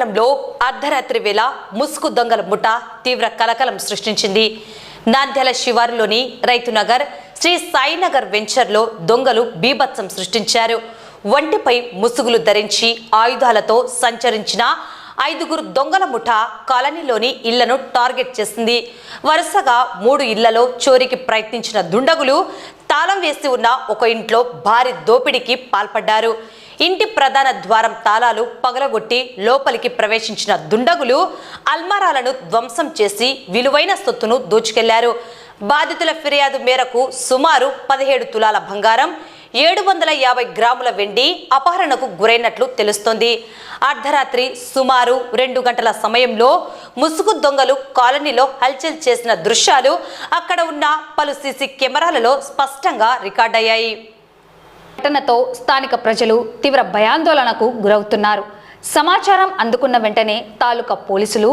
పట్టణంలో అర్ధరాత్రి వేళ ముసుగు దొంగల ముఠా తీవ్ర కలకలం సృష్టించింది. నాంద్యాల శివారులోని రైతునగర్ శ్రీ సాయినగర్ వెంచర్లో దొంగలు బీభత్సం సృష్టించారు. ఒంటిపై ముసుగులు ధరించి ఆయుధాలతో సంచరించిన 5గురు దొంగల ముఠా కాలనీలోని ఇళ్లను టార్గెట్ చేసింది. వరుసగా 3 ఇళ్లలో చోరీకి ప్రయత్నించిన దుండగులు తాళం వేసి ఉన్న ఒక ఇంట్లో భారీ దోపిడీకి పాల్పడ్డారు. ఇంటి ప్రధాన ద్వారం తాళాలు పగలగొట్టి లోపలికి ప్రవేశించిన దుండగులు అల్మారాలను ధ్వంసం చేసి విలువైన సొత్తును దోచుకెళ్లారు. బాధితుల ఫిర్యాదు మేరకు సుమారు 17 తులాల బంగారం, 750 గ్రాముల వెండి అపహరణకు గురైనట్లు తెలుస్తోంది. అర్ధరాత్రి సుమారు 2 గంటల సమయంలో ముసుగు దొంగలు కాలనీలో హల్చల్ చేసిన దృశ్యాలు అక్కడ ఉన్న పలు సీసీ కెమెరాలలో స్పష్టంగా రికార్డయ్యాయి. ఘటనతో స్థానిక ప్రజలు తీవ్ర భయాందోళనకు గురవుతున్నారు. సమాచారం అందుకున్న వెంటనే తాలూకా పోలీసులు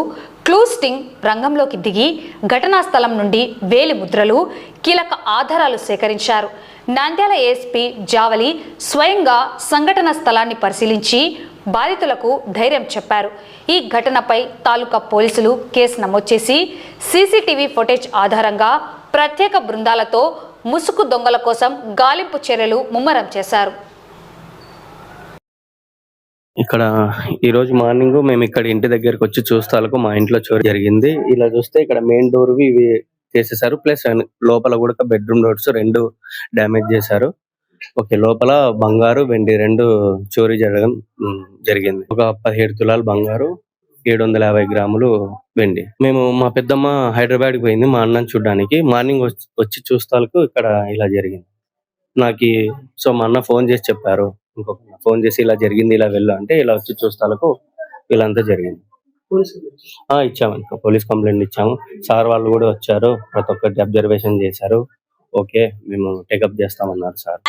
క్లూస్టింగ్ రంగంలోకి దిగి ఘటనా స్థలం నుండి వేలి ముద్రలు, కీలక ఆధారాలు సేకరించారు. నాంద్యాల ఏఎస్పీ జావలి స్వయంగా సంఘటన స్థలాన్ని పరిశీలించి బాధితులకు ధైర్యం చెప్పారు. ఈ ఘటనపై తాలూకా పోలీసులు కేసు నమోదు చేసి సీసీటీవీ ఫుటేజ్ ఆధారంగా ప్రత్యేక బృందాలతో ముసుగు దొంగల కోసం గాలింపు చర్యలు ముమ్మరం చేశారు. ఇక్కడ ఈ రోజు మార్నింగ్ మేము ఇక్కడ ఇంటి దగ్గరకు వచ్చి చూస్తాలకు మా ఇంట్లో చోరీ జరిగింది. ఇలా చూస్తే ఇక్కడ మెయిన్ డోర్ ఇవి చేసేసారు, ప్లస్ లోపల కూడా బెడ్రూమ్ డోర్స్ 2 డ్యామేజ్ చేశారు. ఓకే, లోపల బంగారు వెండి 2 చోరీ జరగడం జరిగింది. ఒక 17 తులాలు బంగారు, 750 గ్రాములు వెండి. మేము మా పెద్దమ్మ హైదరాబాద్కి పోయింది మా అన్నని చూడడానికి. మార్నింగ్ వచ్చి చూస్తాలకు ఇక్కడ ఇలా జరిగింది. నాకు సో మా అన్న ఫోన్ చేసి చెప్పారు, ఇంకొక ఫోన్ చేసి ఇలా జరిగింది, ఇలా వెళ్ళు అంటే ఇలా వచ్చి చూస్తాలకు ఇలా అంతా జరిగింది. ఇచ్చాము, ఇంకా పోలీస్ కంప్లైంట్ ఇచ్చాము. సార్ వాళ్ళు కూడా వచ్చారు, ప్రతి ఒక్కటి అబ్జర్వేషన్ చేశారు. ఓకే, మేము టేకప్ చేస్తామన్నారు సార్.